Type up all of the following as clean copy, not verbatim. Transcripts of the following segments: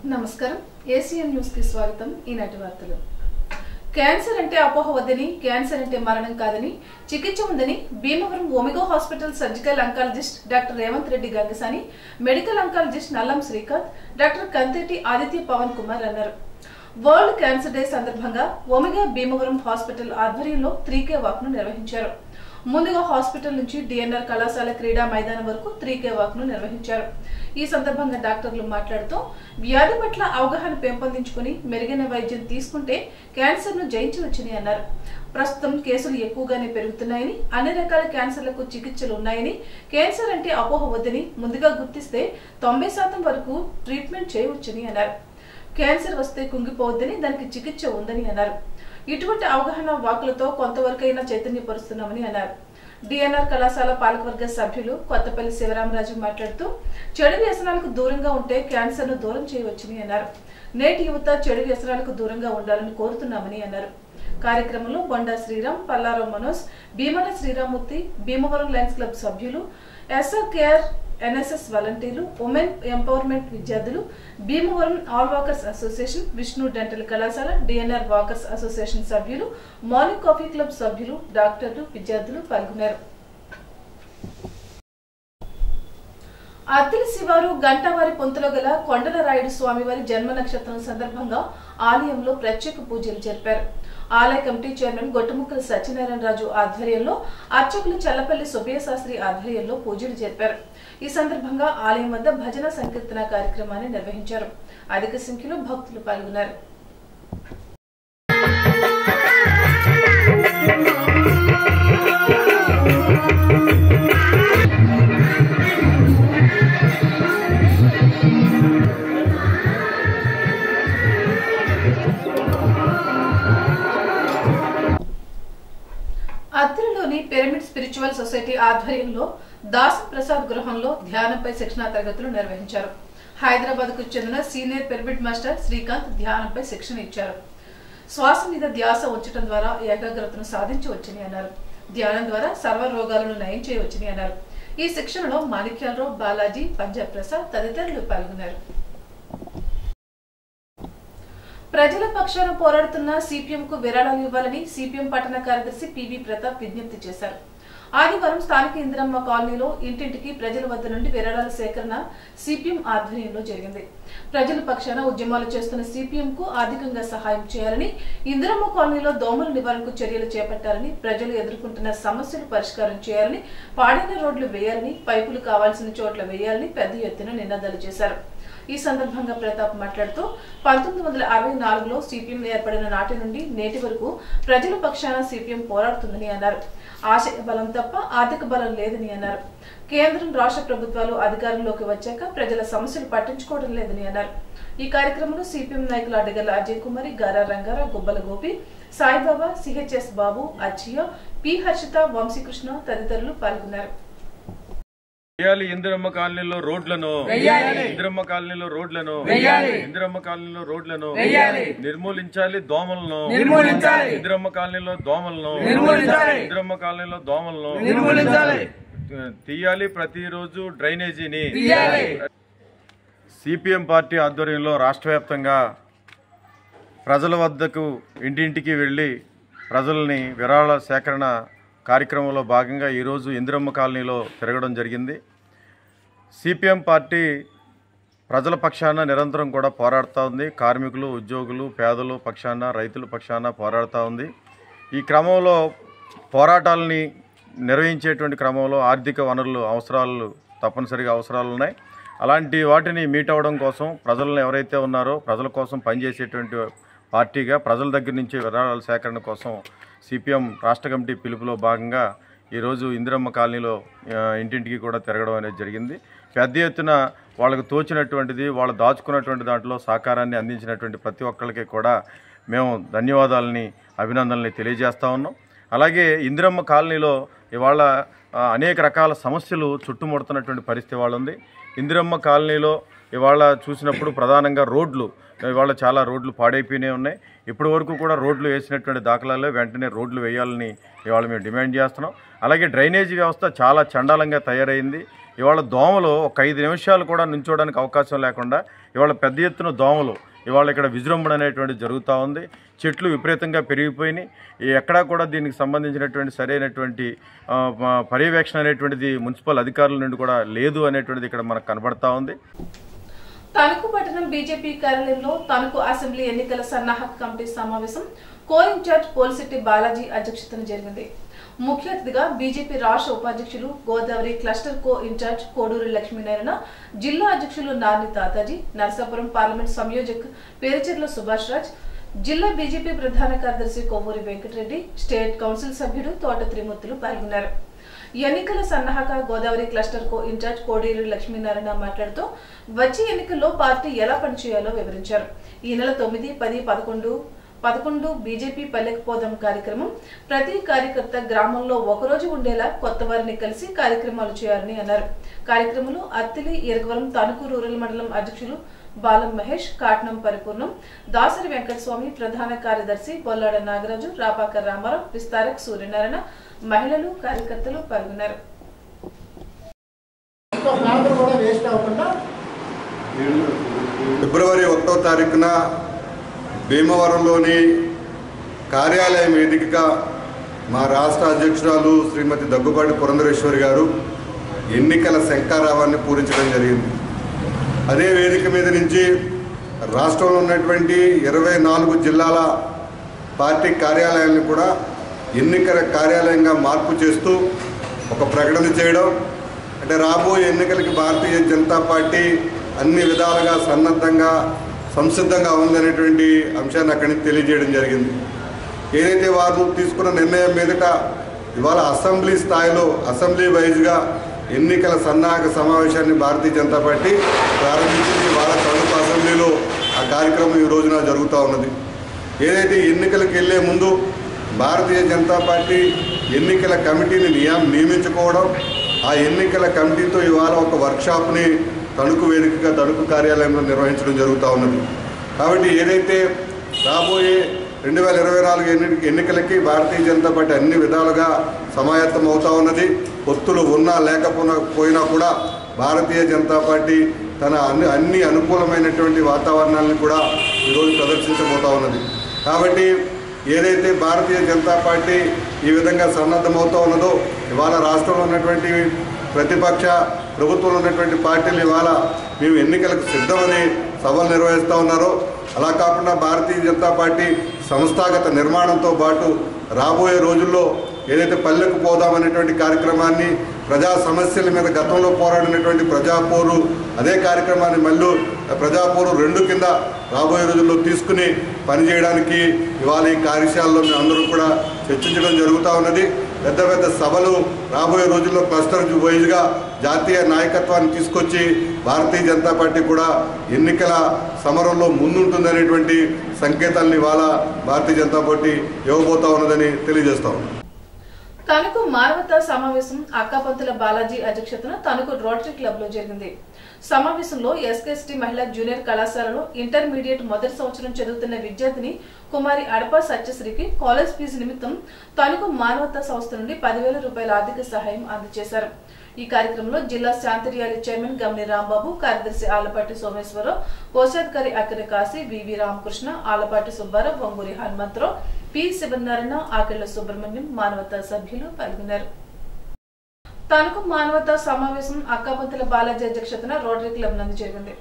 నమస్కారం ACN news కి స్వాగతం. ఈనాటి వార్తలు. క్యాన్సర్ అంటే అపోహ వద్దని, క్యాన్సర్ అంటే మరణం కాదని, చికిత్స ఉందని Bhimavaram Omega hospital surgical oncologist doctor Revanth Reddy Gangasani, medical oncologist Nallam Srikanth, doctor Kanteti Aditya Pavan Kumar అన్నారు. వరల్డ్ క్యాన్సర్ డే సందర్భంగా ఒమిగా భీమవరం హాస్పిటల్ ఆధ్వర్యంలో 3K వాక్ ను నిర్వహించారు. ముందుగా హాస్పిటల్ నుంచి డిఎన్ఆర్ కళాశాల క్రీడా మైదానం వరకు 3K వాక్ ను నిర్వహించారు. ఈ సందర్భంగా డాక్టర్లు మాట్లాడుతూ వ్యాధి పట్ల అవగాహన పెంపొందించుకుని మెరుగైన వైద్యం తీసుకుంటే క్యాన్సర్ ను జయించవచ్చని అన్నారు. ప్రస్తుతం కేసులు ఎక్కువగానే పెరుగుతున్నాయని, అన్ని రకాల క్యాన్సర్లకు చికిత్సలు ఉన్నాయని, క్యాన్సర్ అంటే అపోహ వద్దని, ముందుగా గుర్తిస్తే 90% వరకు ట్రీట్మెంట్ చేయవచ్చని అన్నారు. క్యాన్సర్ వస్తే కుంగిపోవద్దని, దానికి చికిత్స ఉందని అన్నారు. ఇటువంటి అవగాహన వాకులతో కొంతవరకైనా చైతన్యపరుస్తున్నామని అన్నారు. డిఎన్ఆర్ కళాశాల పాలకవర్గ సభ్యులు కొత్తపల్లి శివరామరాజు మాట్లాడుతూ చెడు వ్యసనాలకు దూరంగా ఉంటే క్యాన్సర్ ను దూరం చేయవచ్చని అన్నారు. నేటి యువత చెడు వ్యసనాలకు దూరంగా ఉండాలని కోరుతున్నామని అన్నారు. కార్యక్రమంలో బొండా శ్రీరామ్, పల్లారావు మనోజ్, భీమన శ్రీరామూర్తి, భీమవరం లయన్స్ క్లబ్ సభ్యులు, ఎస్ఆర్కేఆర్ ఎన్ఎస్ఎస్ వాలంటీర్లు, ఉమెన్ ఎంపవర్మెంట్ విద్యార్థులు, Bhimavaram all walkers association, Vishnu dental కళాశాల, డిఎన్ఆర్ వాకర్స్ అసోసియేషన్ సభ్యులు, మార్నింగ్ కాఫీ క్లబ్ సభ్యులు, డాక్టర్లు, విద్యార్థులు పాల్గొన్నారు. అత్తిలి శివారు గంటవారి పొంతులో గల కొండలరాయుడు స్వామివారి జన్మ నక్షత్రం సందర్భంగా ఆలయంలో ప్రత్యేక పూజలు జరిపారు. ఆలయ కమిటీ చైర్మన్ గొట్టుముక్కల సత్యనారాయణ రాజు ఆధ్వర్యంలో, అర్చకులు చల్లపల్లి సుబ్బయ్య శాస్త్రి ఆధ్వర్యంలో పూజలు జరిపారు. ఈ సందర్భంగా ఆలయం వద్ద భజన సంకీర్తన కార్యక్రమాన్ని నిర్వహించారు. అధిక సంఖ్యలో భక్తులు పాల్గొన్నారు. అత్తిలిలోని పిరమిడ్ స్పిరిచువల్ సొసైటీ ఆధ్వర్యంలో దాస్ ప్రసాద్ గృహంలో ధ్యానంపై శిక్షణా తరగతులు నిర్వహించారు. హైదరాబాద్ కు చెందిన సీనియర్ పిరమిడ్ మాస్టర్ శ్రీకాంత్ ధ్యానంపై శిక్షణ ఇచ్చారు. శ్వాస మీద ధ్యాస ఉంచడం ద్వారా ఏకాగ్రతను సాధించవచ్చని అన్నారు. ధ్యానం ద్వారా సర్వ రోగాలను నయం చేయవచ్చని అన్నారు. ఈ శిక్షణలో మాణిక్యాలరావు, బాలాజీ, పంజాబ్ ప్రసాద్ తదితరులు పాల్గొన్నారు. ప్రజల పక్షాన పోరాడుతున్న సిపిఎం కు విరాళాలు ఇవ్వాలని సిపిఎం పట్టణ కార్యదర్శి పివి ప్రతాప్ విజ్ఞప్తి చేశారు. ఆదివారం స్థానిక ఇందిరమ్మ కాలనీలో ఇంటింటికి ప్రజల వద్ద నుండి విరాళాల సేకరణ సిపిఎం ఆధ్వర్యంలో జరిగింది. ప్రజల పక్షాన ఉద్యమాలు చేస్తున్న సిపిఎం కు ఆర్థికంగా సహాయం చేయాలని, ఇందిరమ్మ కాలనీలో దోమల నివారణకు చర్యలు చేపట్టాలని, ప్రజలు ఎదుర్కొంటున్న సమస్యలు పరిష్కారం చేయాలని, పాడైన రోడ్లు వేయాలని, పైపులు కావాల్సిన చోట్ల వేయాలని పెద్ద ఎత్తున నినాదాలు చేశారు. ఈ సందర్భంగా ప్రతాప్ మాట్లాడుతూ 1964లో సిపిఎం ఏర్పడిన నాటి నుండి నేటి వరకు ప్రజల పక్షాన సిపిఎం పోరాడుతుందని అన్నారు. ఆశయ బలం తప్ప ఆర్థిక బలం లేదని అన్నారు. కేంద్రం, రాష్ట్ర ప్రభుత్వాలు అధికారంలోకి వచ్చాక ప్రజల సమస్యలు పట్టించుకోవడం లేదని అన్నారు. ఈ కార్యక్రమంలో సిపిఎం నాయకులు అడ్డగల్ల అజయ్ కుమారి, గారా రంగారావు, గుబ్బల గోపి, సాయిబాబా, సిహెచ్ఎస్ బాబు, అచ్చియ, పి హర్షిత, వంశీకృష్ణ తదితరులు పాల్గొన్నారు. ఇందిరమ్మ కాలనీలో రోడ్లను, ఇందిరమ్మ కాలనీలో రోడ్లను, ఇందిరమ్మ కాలనీలో రోడ్లను నిర్మూలించాలి. దోమలను ఇందిరమ్మ కాలనీలో దోమలను, ఇందిరమ్మ కాలనీలో దోమలను తీయాలి. ప్రతిరోజు డ్రైనేజీని. సిపిఎం పార్టీ ఆధ్వర్యంలో రాష్ట్ర వ్యాప్తంగా ప్రజల వద్దకు ఇంటింటికి వెళ్లి ప్రజల్ని విరాళ సేకరణ కార్యక్రమంలో భాగంగా ఈరోజు ఇందిరమ్మ కాలనీలో తిరగడం జరిగింది. సిపిఎం పార్టీ ప్రజల పక్షాన నిరంతరం కూడా పోరాడుతూ ఉంది. కార్మికులు, ఉద్యోగులు, పేదలు పక్షాన, రైతుల పక్షాన పోరాడుతూ ఉంది. ఈ క్రమంలో పోరాటాలని నిర్వహించేటువంటి క్రమంలో ఆర్థిక వనరులు అవసరాలు తప్పనిసరిగా అవసరాలు ఉన్నాయి. అలాంటి వాటిని మీట్ అవ్వడం కోసం ప్రజలను ఎవరైతే ఉన్నారో ప్రజల కోసం పనిచేసేటువంటి పార్టీగా ప్రజల దగ్గర నుంచి విరాళాల సేకరణ కోసం సిపిఎం రాష్ట్ర కమిటీ పిలుపులో భాగంగా ఈరోజు ఇందిరమ్మ కాలనీలో ఇంటింటికి కూడా తిరగడం అనేది జరిగింది. పెద్ద ఎత్తున వాళ్ళకు తోచినటువంటిది, వాళ్ళు దాచుకున్నటువంటి దాంట్లో సహకారాన్ని అందించినటువంటి ప్రతి ఒక్కరికి కూడా మేము ధన్యవాదాలని, అభినందనల్ని తెలియజేస్తూ ఉన్నాం. అలాగే ఇందిరమ్మ కాలనీలో ఇవాళ అనేక రకాల సమస్యలు చుట్టుముడుతున్నటువంటి పరిస్థితి వాళ్ళ ఉంది. ఇందిరమ్మ కాలనీలో ఇవాళ చూసినప్పుడు ప్రధానంగా రోడ్లు, ఇవాళ చాలా రోడ్లు పాడైపోయినాయి ఉన్నాయి. ఇప్పటి వరకు కూడా రోడ్లు వేసినటువంటి దాఖలాల్లో వెంటనే రోడ్లు వేయాలని ఇవాళ మేము డిమాండ్ చేస్తున్నాం. అలాగే డ్రైనేజీ వ్యవస్థ చాలా చండాలంగా తయారైంది. ఇవాళ దోమలు ఒక 5 నిమిషాలు కూడా నుంచోడానికి అవకాశం లేకుండా ఇవాళ పెద్ద ఎత్తున దోమలు ఇవాళ ఇక్కడ విజృంభణ అనేటువంటిది జరుగుతూ ఉంది. చెట్లు విపరీతంగా పెరిగిపోయినాయి. ఎక్కడా కూడా దీనికి సంబంధించినటువంటి సరైనటువంటి పర్యవేక్షణ అనేటువంటిది మున్సిపల్ అధికారుల నుండి కూడా లేదు అనేటువంటిది ఇక్కడ మనకు కనబడతా ఉంది. తణుకు పట్టణం బీజేపీ కార్యాలయంలో తణుకు అసెంబ్లీ ఎన్నికల సన్నాహక కమిటీ సమావేశం కో ఇన్ఛార్జ్ పోలిశెట్టి బాలాజీ అధ్యక్షతన జరిగింది. ముఖ్య అతిథిగా బీజేపీ రాష్ట్ర ఉపాధ్యక్షులు గోదావరి క్లస్టర్ కో ఇన్ఛార్జ్ కోడూరి లక్ష్మీనారాయణ, జిల్లా అధ్యక్షులు నార్ని తాతాజీ, నరసాపురం పార్లమెంట్ సంయోజక్ పేరుచెర్ల సుభాష్ రాజ్, జిల్లా బీజేపీ ప్రధాన కార్యదర్శి కొవ్వూరి వెంకటరెడ్డి, స్టేట్ కౌన్సిల్ సభ్యుడు తోట త్రిమూర్తులు పాల్గొన్నారు. ఎన్నికల సన్నాహక గోదావరి క్లస్టర్ కో ఇన్ఛార్జ్ కోడూరి లక్ష్మీనారాయణ మాట్లాడుతూ వచ్చే ఎన్నికల్లో పార్టీ ఎలా పనిచేయాలో వివరించారు. ఈ నెల 9, 10, 11 బీజేపీ పల్లెకు పోదాం కార్యక్రమం ప్రతి కార్యకర్త గ్రామంలో ఒకరోజు ఉండేలా కొత్త వారిని కలిసి కార్యక్రమాలు చేయాలని అన్నారు. కార్యక్రమంలో అత్తిలి, ఇరగవరం, తణుకు రూరల్ మండలం అధ్యక్షులు బాలం మహేష్, కాట్నం పరిపూర్ణం, దాసరి వెంకటస్వామి, ప్రధాన కార్యదర్శి బొల్లాడ నాగరాజు, రాపాక రామారావు, విస్తారక్ సూర్యనారాయణ, మహిళలు, కార్యకర్తలు పాల్గొన్నారు. ఫిబ్రవరి 1వ తారీఖున భీమవరంలోని కార్యాలయం వేదికగా మా రాష్ట్ర అధ్యక్షురాలు శ్రీమతి దగ్గుబాటి పురంధరేశ్వరి గారు ఎన్నికల శంఖారావాన్ని పూరించడం జరిగింది. అదే వేదిక మీద నుంచి రాష్ట్రంలో ఉన్నటువంటి 24 జిల్లాల పార్టీ కార్యాలయాలను కూడా ఎన్నికల కార్యాలయంగా మార్పు చేస్తూ ఒక ప్రకటన చేయడం, అంటే రాబోయే ఎన్నికలకి భారతీయ జనతా పార్టీ అన్ని విధాలుగా సన్నద్ధంగా సంసిద్ధంగా ఉందనేటువంటి అంశాన్ని అక్కడి నుంచి తెలియజేయడం జరిగింది. ఏదైతే వారు తీసుకున్న నిర్ణయం మీదట ఇవాళ అసెంబ్లీ స్థాయిలో అసెంబ్లీ వైజ్గా ఎన్నికల సన్నాహక సమావేశాన్ని భారతీయ జనతా పార్టీ ప్రారంభించింది. ఇవాళ తణుకు అసెంబ్లీలో ఆ కార్యక్రమం ఈ రోజున జరుగుతూ ఉన్నది. ఏదైతే ఎన్నికలకు వెళ్లే ముందు భారతీయ జనతా పార్టీ ఎన్నికల కమిటీని నియమించుకోవడం, ఆ ఎన్నికల కమిటీతో ఇవాళ ఒక వర్క్షాప్ని తణుకు వేదికగా తణుకు కార్యాలయంలో నిర్వహించడం జరుగుతూ ఉన్నది. కాబట్టి ఏదైతే రాబోయే 2024 ఎన్నికలకి భారతీయ జనతా పార్టీ అన్ని విధాలుగా సమాయత్తం అవుతూ ఉన్నది. పొత్తులు ఉన్నా లేకపోయినా కూడా భారతీయ జనతా పార్టీ తన అన్ని అనుకూలమైనటువంటి వాతావరణాలను కూడా ఈరోజు ప్రదర్శించబోతూ ఉన్నది. కాబట్టి ఏదైతే భారతీయ జనతా పార్టీ ఈ విధంగా సన్నద్ధమవుతూ ఉన్నదో ఇవాళ రాష్ట్రంలో ఉన్నటువంటి ప్రతిపక్ష ప్రభుత్వంలో ఉన్నటువంటి పార్టీలు ఇవాళ మేము ఎన్నికలకు సిద్ధమని సభలు నిర్వహిస్తూ ఉన్నారో, అలా కాకుండా భారతీయ జనతా పార్టీ సంస్థాగత నిర్మాణంతో పాటు రాబోయే రోజుల్లో ఏదైతే పల్లెకు పోదామనేటువంటి కార్యక్రమాన్ని, ప్రజా సమస్యల మీద గతంలో పోరాడినటువంటి ప్రజాపోరు అదే కార్యక్రమాన్ని మళ్ళీ ప్రజాపోరు 2 కింద రాబోయే రోజుల్లో తీసుకుని పనిచేయడానికి ఇవాళ ఈ కార్యశాలలో మేము అందరూ కూడా చర్చించడం జరుగుతూ ఉన్నది. పెద్ద పెద్ద సభలు రాబోయే రోజుల్లో క్లస్టర్ వైజ్గా జాతీయ నాయకత్వాన్ని తీసుకొచ్చి భారతీయ జనతా పార్టీ కూడా ఎన్నికల సమరంలో ముందుంటుందనేటువంటి సంకేతాలను ఇవాళ భారతీయ జనతా పార్టీ ఇవ్వబోతా ఉన్నదని తెలియజేస్తా ఉన్నాం. తణుకు మానవతా సమావేశం అక్కాపంతుల బాలాజీ అధ్యక్షతన తణుకు రోటరీ క్లబ్ లో జరిగింది. సమావేశంలో ఎస్కేఎస్టీ మహిళా జూనియర్ కళాశాలలో ఇంటర్మీడియట్ మొదటి సంవత్సరం చదువుతున్న విద్యార్థిని కుమారి అడప సత్యశ్రీకి కాలేజ్ ఫీజు నిమిత్తం తణుకు మానవతా సంస్థ నుండి 10,000 రూపాయల ఆర్థిక సహాయం అందజేశారు. ఈ కార్యక్రమంలో జిల్లా శాంతి ర్యాలీ చైర్మన్ గమ్ని రాంబాబు, కార్యదర్శి ఆలపాటి సోమేశ్వరరావు, కోశాధికారి అక్కడి కాశీ, వివి రామకృష్ణ, ఆలపాటి సుబ్బారావు, బొంగూరి హనుమంతరావు, పి శివనారాయణ, ఆకెళ్ల సుబ్రహ్మణ్యం, మానవతా సభ్యులు పాల్గొన్నారు. తణుకు మానవతా సమావేశం అక్కాపంతుల బాలాజీ అధ్యక్షతన రోటరీ క్లబ్ నందు జరిగింది.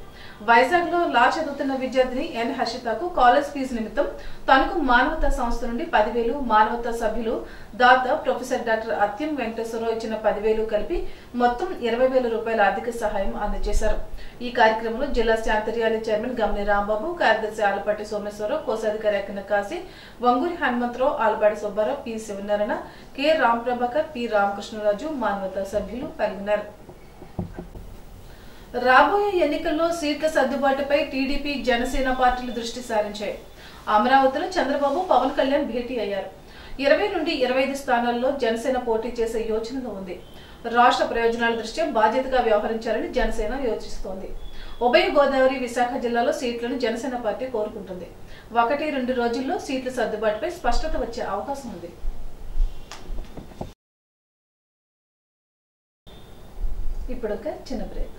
వైజాగ్ లో లా చదువుతున్న విద్యార్థిని ఎన్ హర్షితకు కాలేజ్ ఫీజు నిమిత్తం తణుకు మానవతా సంస్థ నుండి 10,000, మానవతా సభ్యులు దాత ప్రొఫెసర్ డాక్టర్ అత్యం వెంకటేశ్వరరావు ఇచ్చిన 10,000 కలిపి మొత్తం 20,000 రూపాయల ఆర్థిక సహాయం అందజేశారు. ఈ కార్యక్రమంలో జిల్లా శాంతి ర్యాలీ చైర్మన్ గమ్ని రాంబాబు, కార్యదర్శి ఆలపాటి సోమేశ్వరరావు, కోశాధికారి Akkana Kasi, Vanguri Hanumantharao, Alapati Subbarao, P Sivanarayana, K Ramprabhakar, P Ramakrishnaraju, Manavata సభ్యులు పాల్గొన్నారు. రాబోయే ఎన్నికల్లో సీట్ల సర్దుబాటుపై టీడీపీ, జనసేన పార్టీలు దృష్టి సారించాయి. అమరావతిలో చంద్రబాబు, పవన్ కళ్యాణ్ భేటీ అయ్యారు. 20 నుండి 25 స్థానాల్లో జనసేన పోటీ చేసే యోచనలో ఉంది. రాష్ట్ర ప్రయోజనాల దృష్ట్యా బాధ్యతగా వ్యవహరించాలని జనసేన యోచిస్తోంది. ఉభయ గోదావరి, విశాఖ జిల్లాలో సీట్లను జనసేన పార్టీ కోరుకుంటుంది. 1-2 రోజుల్లో సీట్ల సర్దుబాటుపై స్పష్టత వచ్చే అవకాశం ఉంది. ఇప్పుడు ఒక చిన్న బ్రేక్.